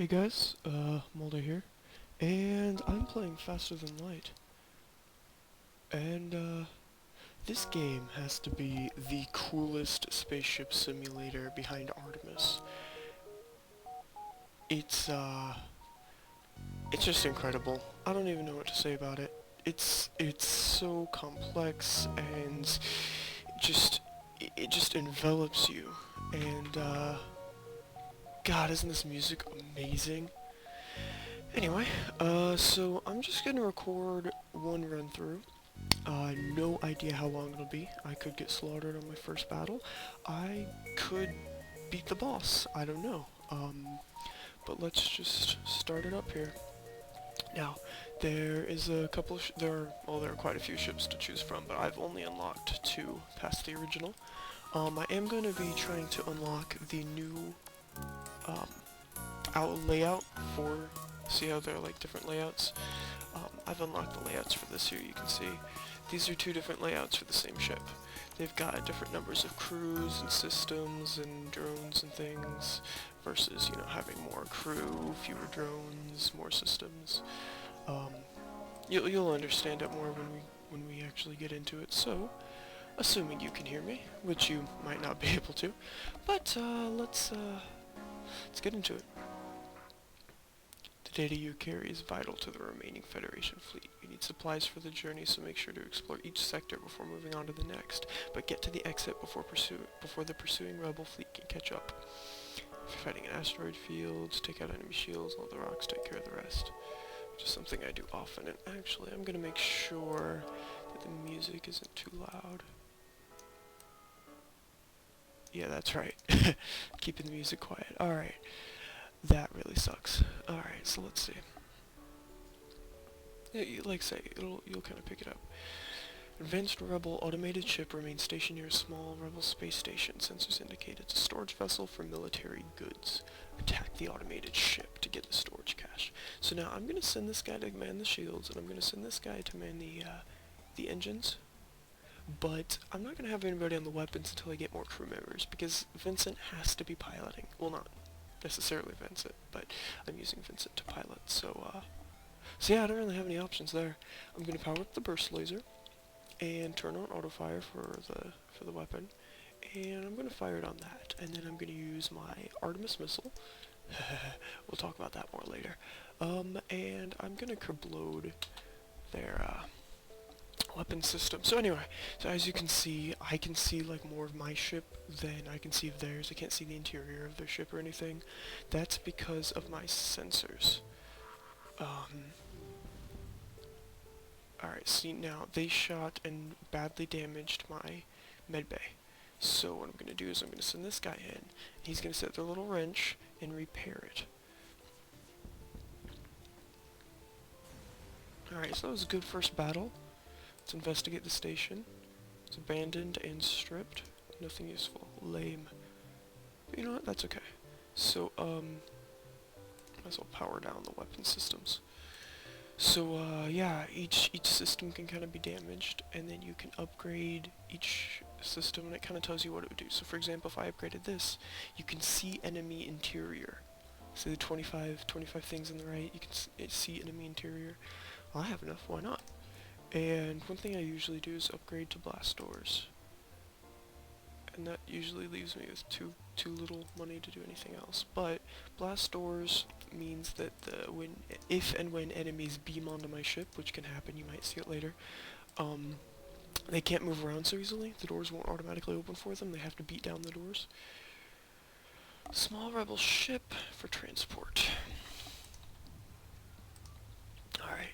Hey guys, Mulder here, and I'm playing Faster Than Light, and this game has to be the coolest spaceship simulator behind Artemis. It's, it's just incredible. I don't even know what to say about it. It's so complex, and just, it just envelops you, and, God, isn't this music amazing? Anyway, so I'm just gonna record one run through. No idea how long it'll be. I could get slaughtered on my first battle. I could beat the boss. I don't know. But let's just start it up here. Now, there is a couple of there are quite a few ships to choose from, but I've only unlocked two past the original. I am going to be trying to unlock the new um, layout for. See how there are like different layouts? I've unlocked the layouts for this here, you can see. These are two different layouts for the same ship. They've got different numbers of crews and systems and drones and things, versus, you know, having more crew, fewer drones, more systems. You'll understand it more when we actually get into it. So, assuming you can hear me, which you might not be able to, but let's get into it. The data you carry is vital to the remaining Federation fleet. You need supplies for the journey, so make sure to explore each sector before moving on to the next. But get to the exit before the pursuing rebel fleet can catch up. If you're fighting in asteroid fields, take out enemy shields, and let the rocks take care of the rest. Which is something I do often, and actually I'm going to make sure that the music isn't too loud. Yeah, that's right. Keeping the music quiet. Alright. That really sucks. Alright, so let's see. Yeah, like I say, you'll kind of pick it up. Advanced Rebel automated ship remains stationed near a small Rebel space station. Sensors indicate it's a storage vessel for military goods. Attack the automated ship to get the storage cache. So now I'm gonna send this guy to man the shields, and I'm gonna send this guy to man the engines. But I'm not gonna have anybody on the weapons until I get more crew members, because Vincent has to be piloting. Well, not necessarily Vincent, but I'm using Vincent to pilot, so yeah, I don't really have any options there. I'm gonna power up the burst laser, and turn on auto fire for the weapon, and I'm gonna fire it on that, and then I'm gonna use my Artemis missile. We'll talk about that more later. And I'm gonna kerblode their weapon system. So anyway, so as you can see, I can see like more of my ship than I can see of theirs. I can't see the interior of their ship or anything. That's because of my sensors. Alright, see now, they shot and badly damaged my medbay. So what I'm going to do is I'm going to send this guy in, and he's going to set their little wrench and repair it. Alright, so that was a good first battle. Let's investigate the station. It's abandoned and stripped. Nothing useful. Lame. But you know what? That's okay. So, might as well power down the weapon systems. So, yeah, each system can kind of be damaged, and then you can upgrade each system, and it kind of tells you what it would do. So, for example, if I upgraded this, you can see enemy interior. See the 25 things on the right? You can see enemy interior. Well, I have enough. Why not? And one thing I usually do is upgrade to blast doors. And that usually leaves me with too little money to do anything else. But blast doors means that if and when enemies beam onto my ship, which can happen, you might see it later, they can't move around so easily. The doors won't automatically open for them. They have to beat down the doors. Small rebel ship for transport. Alright.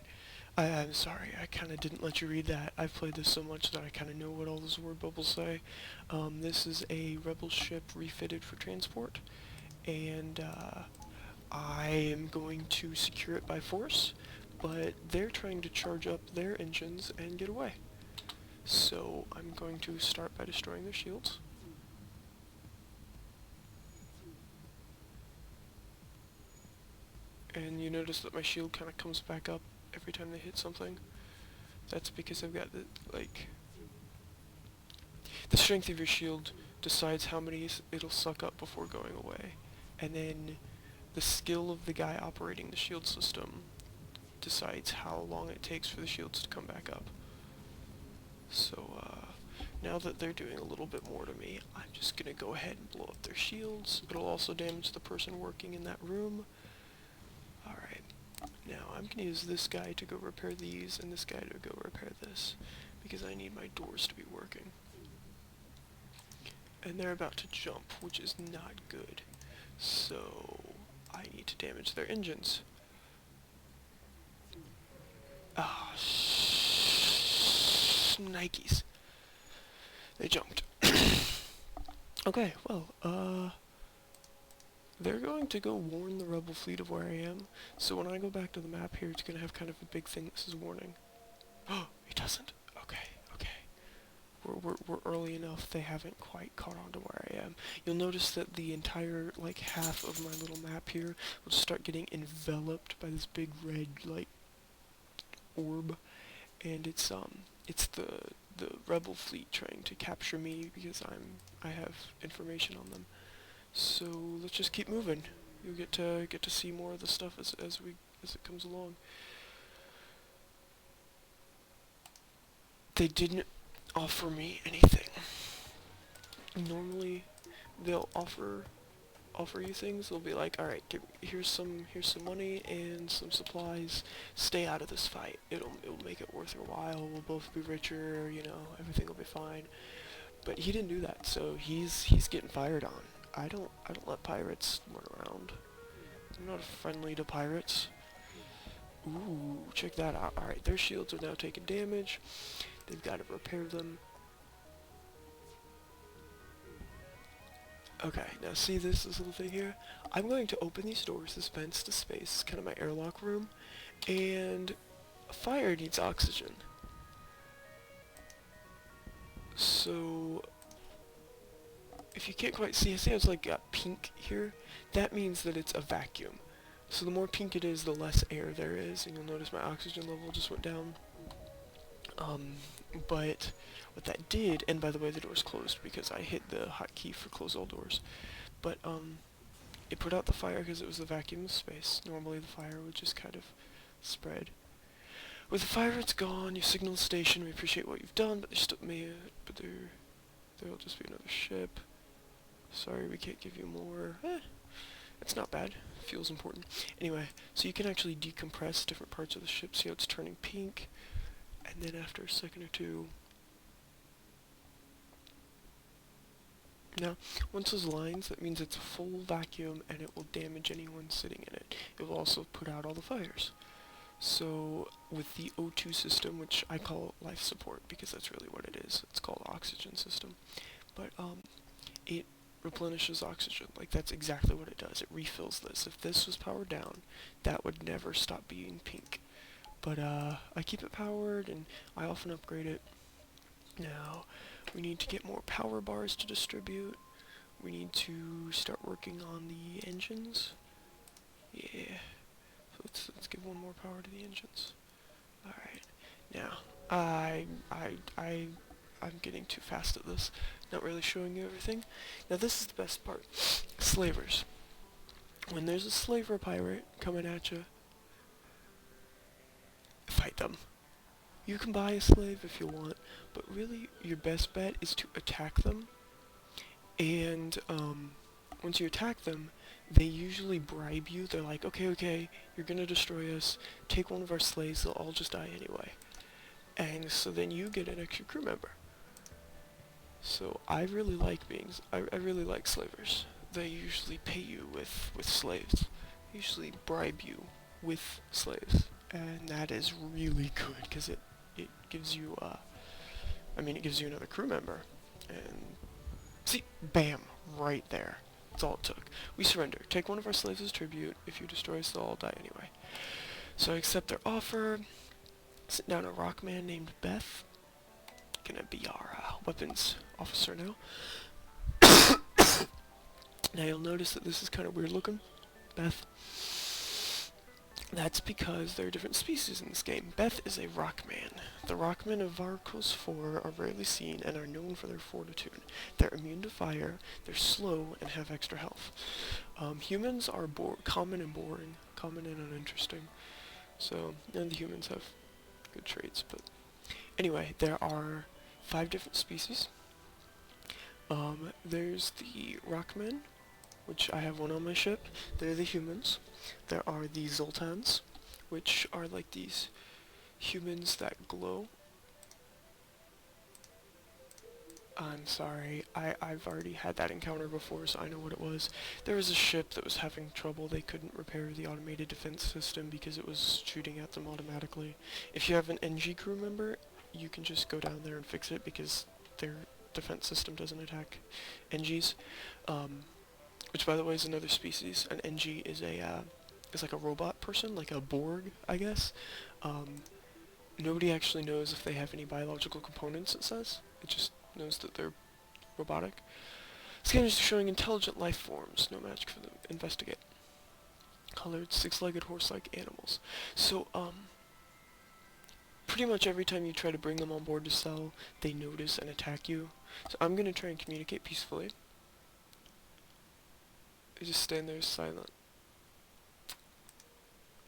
I'm sorry, I kind of didn't let you read that. I've played this so much that I kind of know what all those word bubbles say. This is a rebel ship refitted for transport, and I am going to secure it by force, but they're trying to charge up their engines and get away. So I'm going to start by destroying their shields. And you notice that my shield kind of comes back up every time they hit something. That's because I've got the strength of your shield decides how many it'll suck up before going away, and then the skill of the guy operating the shield system decides how long it takes for the shields to come back up. So, now that they're doing a little bit more to me, I'm just gonna go ahead and blow up their shields. It'll also damage the person working in that room. Alright, now I'm gonna use this guy to go repair these, and this guy to go repair this, because I need my doors to be working. And they're about to jump, which is not good. So, I need to damage their engines. Ah, Nikes. They jumped. Okay, well, they're going to go warn the rebel fleet of where I am, so when I go back to the map here, it's going to have kind of a big thing that says warning. Oh, it doesn't. Okay, okay. We're early enough, they haven't quite caught on to where I am. You'll notice that the entire, like, half of my little map here will just start getting enveloped by this big red, like, orb, and it's the rebel fleet trying to capture me because I have information on them. So let's just keep moving. You'll get to see more of the stuff as it comes along. They didn't offer me anything. Normally, they'll offer you things. They'll be like, all right, here's some money and some supplies. Stay out of this fight. It'll make it worth your while. We'll both be richer. You know, everything will be fine. But he didn't do that, so he's getting fired on. I don't let pirates run around. I'm not friendly to pirates. Ooh, check that out. Alright, their shields are now taking damage. They've got to repair them. Okay, now see this little thing here? I'm going to open these doors, this vents to space, it's kind of my airlock room, and fire needs oxygen. So, if you can't quite see how it's like got pink here, that means that it's a vacuum. So the more pink it is, the less air there is, and you'll notice my oxygen level just went down. But what that did, and by the way the door's closed because I hit the hotkey for close all doors, but it put out the fire because it was the vacuum of space. Normally the fire would just kind of spread. With the fire it's gone, you signal the station, we appreciate what you've done, but there'll just be another ship. Sorry, we can't give you more. It's not bad. Fuel's important. Anyway, so you can actually decompress different parts of the ship, see how it's turning pink, and then after a second or two... Now, once those lines, that means it's a full vacuum and it will damage anyone sitting in it. It will also put out all the fires. So, with the O2 system, which I call life support because that's really what it is, it's called oxygen system, but it replenishes oxygen. Like, that's exactly what it does. It refills this. If this was powered down, that would never stop being pink. But I keep it powered and I often upgrade it. Now, we need to get more power bars to distribute. We need to start working on the engines. Yeah. So let's give one more power to the engines. Alright. Now, I'm getting too fast at this. Not really showing you everything. Now this is the best part. Slavers. When there's a slaver pirate coming at you, fight them. You can buy a slave if you want, but really your best bet is to attack them. And once you attack them, they usually bribe you. They're like, okay, you're gonna destroy us. Take one of our slaves, they'll all just die anyway. And so then you get an extra crew member. So I really like I really like slavers. They usually pay you with slaves. They usually bribe you with slaves. And that is really good, because it gives you, it gives you another crew member. And, see, bam, right there. That's all it took. We surrender. Take one of our slaves as tribute. If you destroy us, they'll all die anyway. So I accept their offer. Sit down a rockman named Beth. Gonna be our weapons officer now. Now you'll notice that this is kind of weird looking. Beth. That's because there are different species in this game. Beth is a rockman. The rockmen of Varkos 4 are rarely seen and are known for their fortitude. They're immune to fire, they're slow, and have extra health. Humans are common and boring, common and uninteresting. So none of the humans have good traits, but anyway, there are 5 different species. There's the rockmen, which I have one on my ship. They're the humans. There are the Zoltans, which are like these humans that glow. I'm sorry, I've already had that encounter before, so I know what it was. There was a ship that was having trouble. They couldn't repair the automated defense system because it was shooting at them automatically. If you have an NG crew member, you can just go down there and fix it because their defense system doesn't attack NGs. Which, by the way, is another species. An NG is like a robot person, like a Borg, I guess. Nobody actually knows if they have any biological components, it says. It just knows that they're robotic. Scanners showing intelligent life forms. No match for them. Investigate. Colored, 6-legged horse-like animals. So, pretty much every time you try to bring them on board to sell, they notice and attack you. So I'm gonna try and communicate peacefully. They just stand there silent.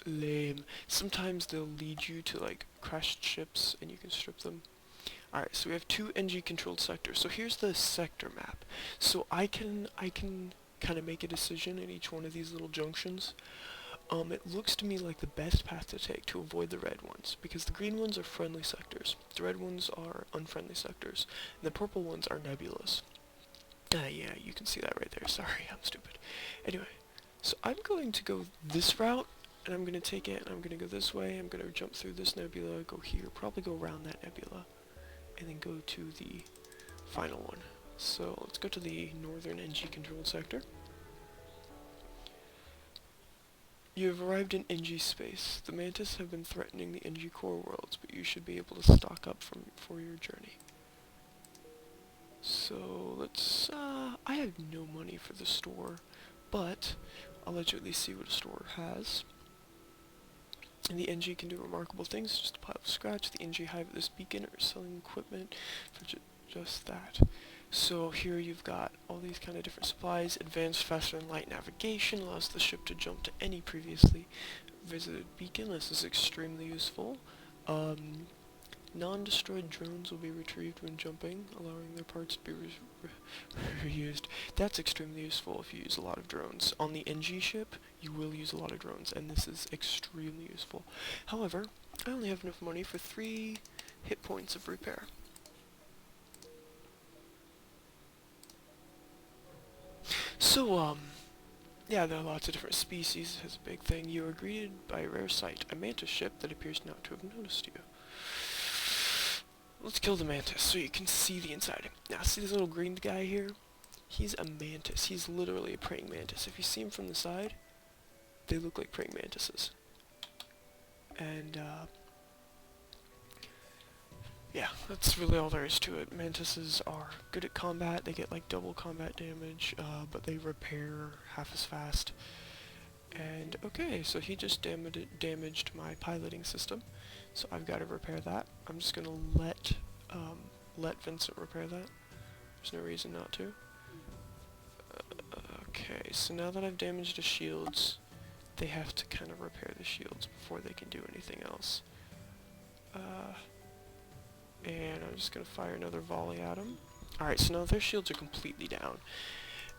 Lame. Sometimes they'll lead you to like crashed ships and you can strip them. Alright, so we have 2 NG controlled sectors. So here's the sector map. So I can kind of make a decision in each one of these little junctions. It looks to me like the best path to take to avoid the red ones, because the green ones are friendly sectors, the red ones are unfriendly sectors, and the purple ones are nebulas. Yeah, you can see that right there. Sorry, I'm stupid. Anyway, so I'm going to go this route, and I'm going to take it, and I'm going to go this way. I'm going to jump through this nebula, go here, probably go around that nebula, and then go to the final one. So let's go to the northern NG controlled sector. You have arrived in NG space. The Mantis have been threatening the NG core worlds, but you should be able to stock up for your journey. So let's, I have no money for the store, but I'll let you at least see what a store has. And the NG can do remarkable things, just a pile of scratch. The NG hive at this beacon are selling equipment for just that. So here you've got all these kind of different supplies. Advanced, faster than light navigation allows the ship to jump to any previously visited beacon. This is extremely useful. Non-destroyed drones will be retrieved when jumping, allowing their parts to be reused. That's extremely useful if you use a lot of drones. On the NG ship, you will use a lot of drones, and this is extremely useful. However, I only have enough money for 3 hit points of repair. So, yeah, there are lots of different species. It's a big thing. You are greeted by a rare sight, a mantis ship that appears not to have noticed you. Let's kill the mantis so you can see the inside. Now, see this little green guy here? He's a mantis. He's literally a praying mantis. If you see him from the side, they look like praying mantises. And, yeah, that's really all there is to it. Mantises are good at combat. They get like double combat damage, but they repair half as fast. And okay, so he just damaged my piloting system, so I've got to repair that. I'm just gonna let Vincent repair that. There's no reason not to. Okay, so now that I've damaged the shields, they have to kind of repair the shields before they can do anything else. And I'm just gonna fire another volley at them. Alright, so now their shields are completely down,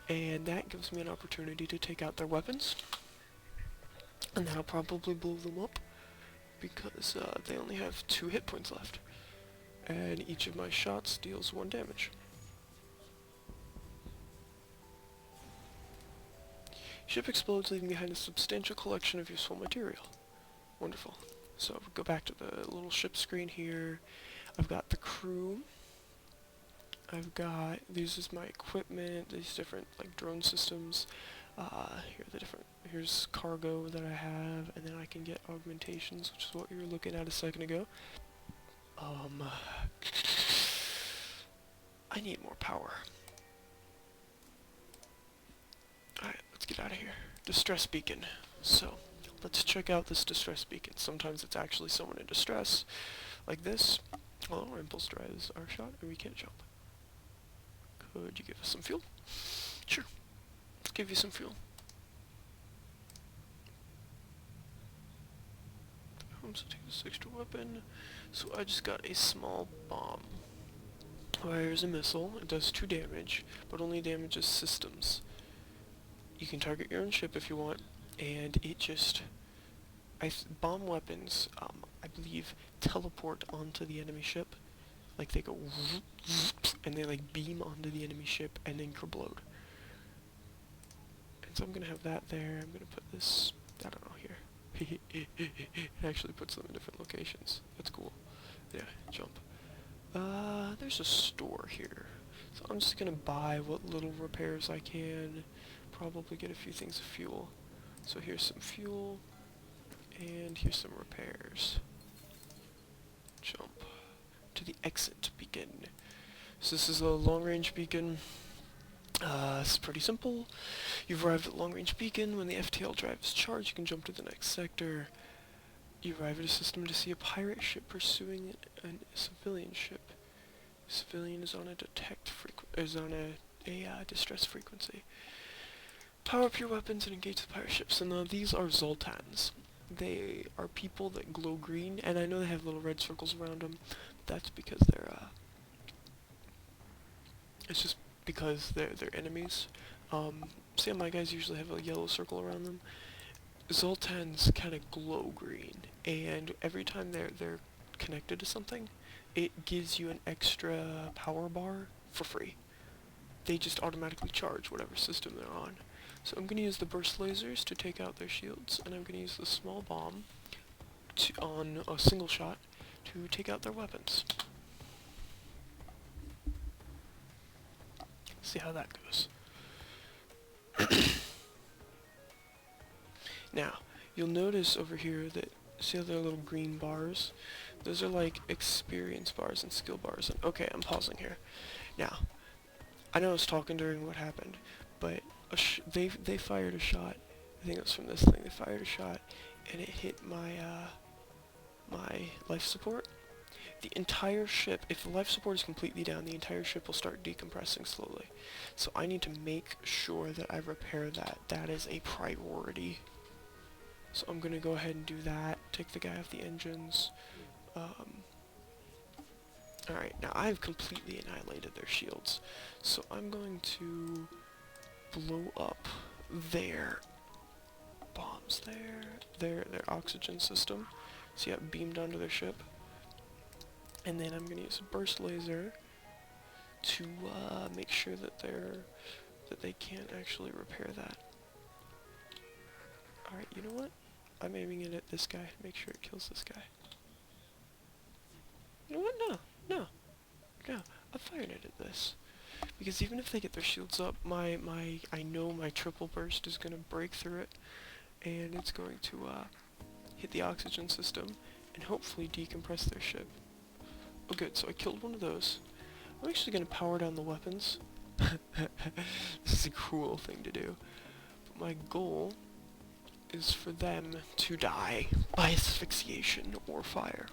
and that gives me an opportunity to take out their weapons. And that'll probably blow them up, because they only have 2 hit points left. And each of my shots deals 1 damage. Ship explodes, leaving behind a substantial collection of useful material. Wonderful. So, go back to the little ship screen here. I've got the crew. I've got, this is my equipment, these different, like, drone systems. Here are the different, here's cargo that I have, and then I can get augmentations, which is what you were looking at a second ago. I need more power. Alright, let's get out of here. Distress beacon. So, let's check out this distress beacon. Sometimes it's actually someone in distress, like this. Oh, our impulse drives our shot, and we can't jump. Could you give us some fuel? Sure. Let's give you some fuel. So take this extra weapon. So I just got a small bomb. Fires a missile. It does 2 damage, but only damages systems. You can target your own ship if you want, and it just... bomb weapons, I believe, teleport onto the enemy ship. Like, they go... and they, like, beam onto the enemy ship and then kerblode. And so I'm gonna have that there. I'm gonna put this... I don't know, here. It actually puts them in different locations. That's cool. Yeah, jump. There's a store here. So I'm just gonna buy what little repairs I can. Probably get a few things of fuel. So here's some fuel. And here's some repairs. Jump to the exit beacon. So this is a long-range beacon. It's pretty simple. You've arrived at long-range beacon. When the FTL drive is charged, you can jump to the next sector. You arrive at a system to see a pirate ship pursuing a civilian ship. The civilian is on a distress frequency. Power up your weapons and engage the pirate ship. So now these are Zoltans. They are people that glow green, and I know they have little red circles around them. But that's because they're it's just because they're enemies. See how my guys usually have a yellow circle around them? Zoltans kind of glow green, and every time they're connected to something, it gives you an extra power bar for free. They just automatically charge whatever system they're on. So I'm going to use the burst lasers to take out their shields, and I'm going to use the small bomb on a single shot to take out their weapons. See how that goes. Now, you'll notice over here that, see how there are little green bars? Those are like experience bars and skill bars. And okay, I'm pausing here. Now, I know I was talking during what happened, but they fired a shot. I think it was from this thing. They fired a shot, and it hit my my life support. The entire ship, if the life support is completely down, the entire ship will start decompressing slowly. So I need to make sure that I repair that. That is a priority. So I'm going to go ahead and do that. Take the guy off the engines. Alright, now I've completely annihilated their shields. So I'm going to blow up their bombs there. Their oxygen system. See how it beamed onto their ship? And then I'm going to use a burst laser to make sure that they can't actually repair that. Alright, you know what? I'm aiming it at this guy. Make sure it kills this guy. You know what? No. I'm firing it at this. Because even if they get their shields up, I know my triple burst is going to break through it. And it's going to hit the oxygen system and hopefully decompress their ship. Oh good, so I killed one of those. I'm actually going to power down the weapons. This is a cruel thing to do. But my goal is for them to die by asphyxiation or fire.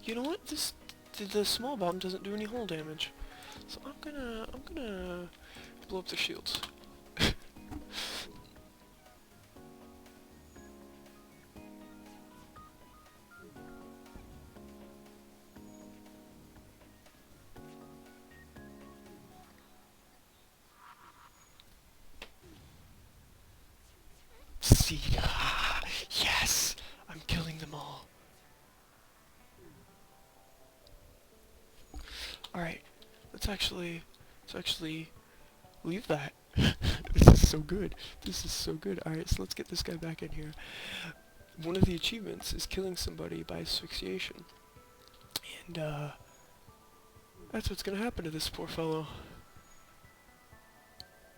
You know what? The small bomb doesn't do any hull damage. So I'm gonna blow up the shields. See, yes, I'm killing them all. Alright, let's actually leave that. This is so good. This is so good. Alright, so let's get this guy back in here. One of the achievements is killing somebody by asphyxiation. And, that's what's gonna happen to this poor fellow.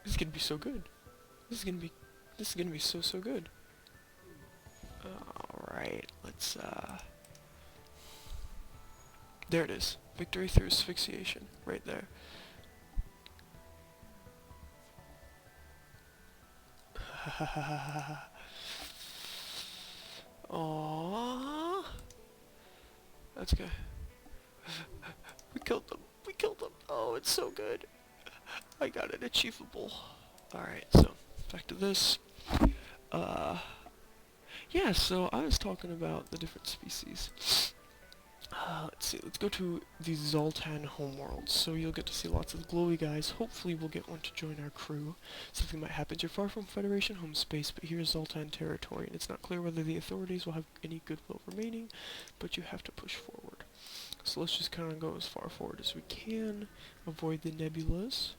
This is gonna be so good. This is gonna be so good. Alright, let's, There it is. Victory through asphyxiation. Right there. Aww. That's good. We killed them. We killed them. Oh, it's so good. I got it achievable. Alright, so, back to this. Yeah, so I was talking about the different species. Let's see, let's go to the Zoltan homeworld. So you'll get to see lots of glowy guys. Hopefully we'll get one to join our crew. Something might happen. You're far from Federation home space, but here's Zoltan territory, and it's not clear whether the authorities will have any goodwill remaining, but you have to push forward. So let's just kind of go as far forward as we can, avoid the nebulas.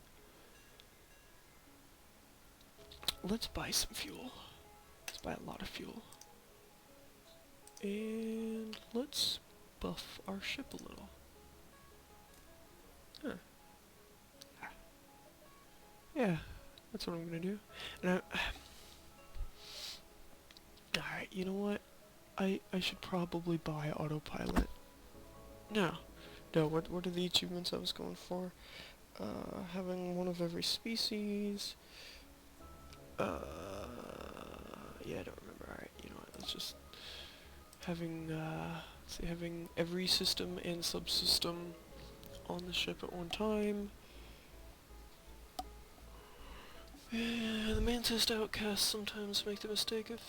Let's buy some fuel. Let's buy a lot of fuel. And let's buff our ship a little. Huh. Yeah, that's what I'm gonna do. And alright, you know what? I should probably buy autopilot. No. No, what are the achievements I was going for? Having one of every species. Yeah, I don't remember. Alright, you know what, let's just having having every system and subsystem on the ship at one time. Yeah, the Mantis outcasts sometimes make the mistake of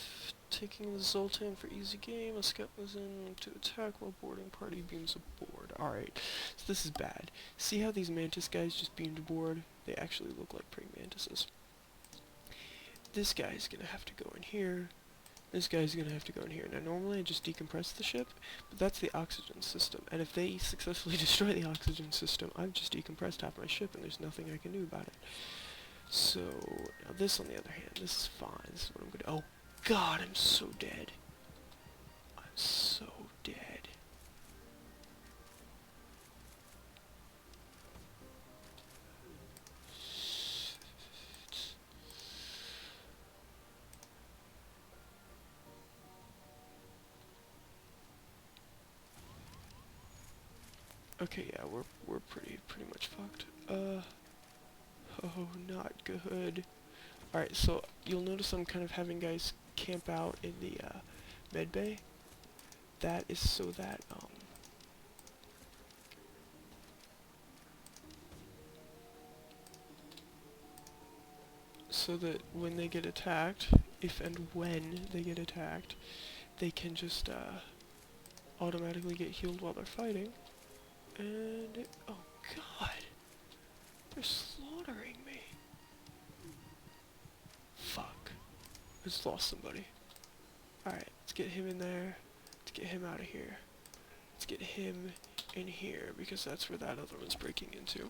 taking the Zoltan for easy game. A scout was in to attack while boarding party beams aboard. Alright, so this is bad. See how these Mantis guys just beamed aboard? They actually look like praying mantises. This guy's gonna have to go in here. This guy's gonna have to go in here. Now normally I just decompress the ship, but that's the oxygen system. And if they successfully destroy the oxygen system, I've just decompressed half my ship and there's nothing I can do about it. So, now this on the other hand, this is fine. This is what I'm gonna— oh god, I'm so dead. I'm so dead. Okay, yeah, we're pretty much fucked. Oh, not good. Alright, so you'll notice I'm kind of having guys camp out in the med bay. That is so that so that when they get attacked, if and when they get attacked, they can just automatically get healed while they're fighting. And oh god, they're slaughtering me. Fuck, I just lost somebody. Alright, let's get him in there. Let's get him out of here. Let's get him in here, because that's where that other one's breaking into.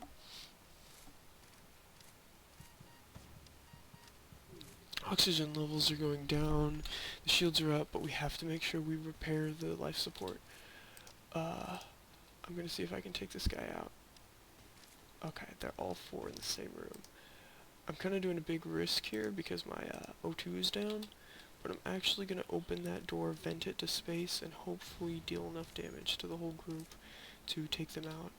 Oxygen levels are going down, the shields are up, but we have to make sure we repair the life support. I'm gonna see if I can take this guy out. Okay, they're all four in the same room. I'm kinda doing a big risk here because my O2 is down, but I'm actually gonna open that door, vent it to space, and hopefully deal enough damage to the whole group to take them out.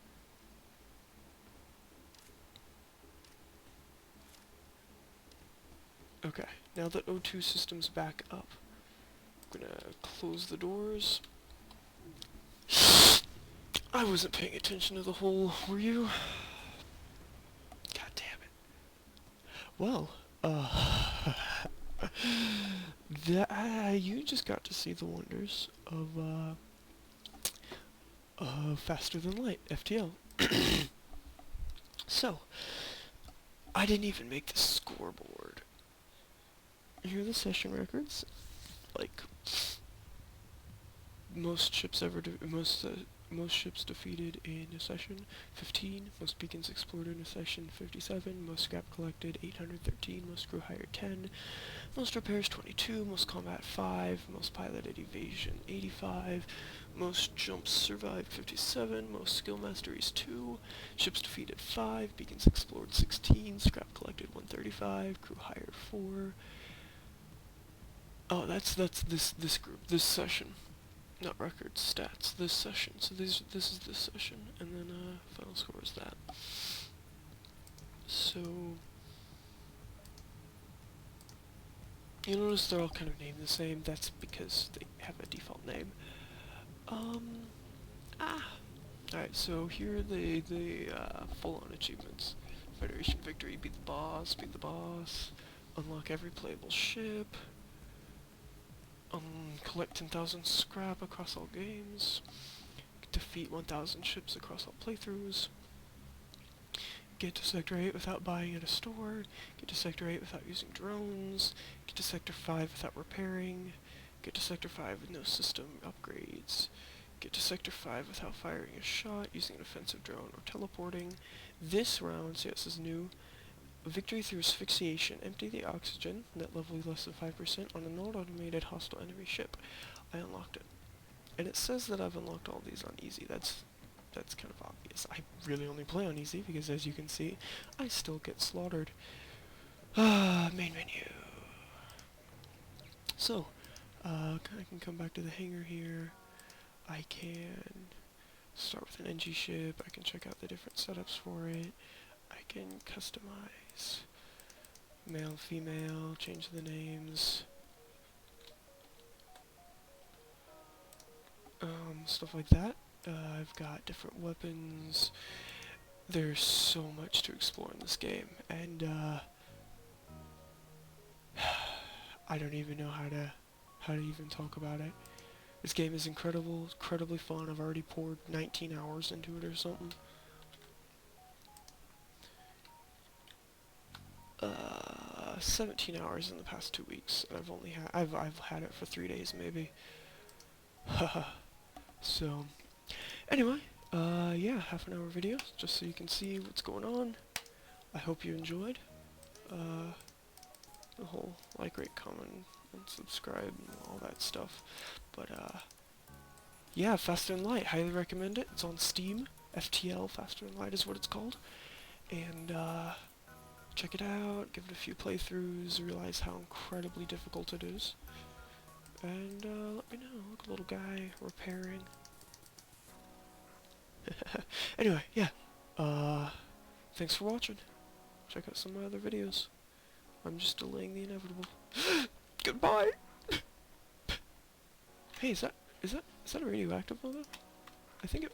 Okay, now that O2 system's back up, I'm gonna close the doors. I wasn't paying attention to the hole, were you? God damn it. Well, you just got to see the wonders of faster than light, FTL. So, I didn't even make the scoreboard. Here are the session records. Like, most ships most ships defeated in a session, 15. Most beacons explored in a session, 57. Most scrap collected, 813. Most crew hired, 10. Most repairs, 22. Most combat, 5. Most piloted evasion, 85. Most jumps survived, 57. Most skill masteries, 2. Ships defeated, 5. Beacons explored, 16. Scrap collected, 135. Crew hired, 4. Oh, that's this group, this session. not records, stats, this session. So this is this session, and then final score is that. So you'll notice they're all kind of named the same. That's because they have a default name. Alright, so here are the full-on achievements. Federation victory, beat the boss, unlock every playable ship, collect 10,000 scrap across all games, defeat 1,000 ships across all playthroughs, get to Sector 8 without buying at a store, get to Sector 8 without using drones, get to Sector 5 without repairing, get to Sector 5 with no system upgrades, get to Sector 5 without firing a shot, using an offensive drone, or teleporting. This round, so this is new, victory through asphyxiation. Empty the oxygen, net level less than 5%, on a non-automated hostile enemy ship. I unlocked it. And it says that I've unlocked all these on easy. That's kind of obvious. I really only play on easy because, as you can see, I still get slaughtered. Main menu. So, I can come back to the hangar here. I can start with an NG ship. I can check out the different setups for it. I can customize male, female, change the names, stuff like that. I've got different weapons. There's so much to explore in this game, and I don't even know how to even talk about it. This game is incredible, incredibly fun. I've already poured 19 hours into it or something. 17 hours in the past 2 weeks. I've had it for 3 days maybe. Haha. So, anyway, yeah, half an hour video, just so you can see what's going on. I hope you enjoyed. The whole like, rate, comment, and subscribe, and all that stuff. But, yeah, Faster Than Light, highly recommend it. It's on Steam. FTL, Faster Than Light is what it's called. And, check it out, give it a few playthroughs, realize how incredibly difficult it is. And, let me know. Look, a little guy repairing. Anyway, yeah. Thanks for watching. Check out some of my other videos. I'm just delaying the inevitable. Goodbye! Hey, is that a radioactive logo? I think it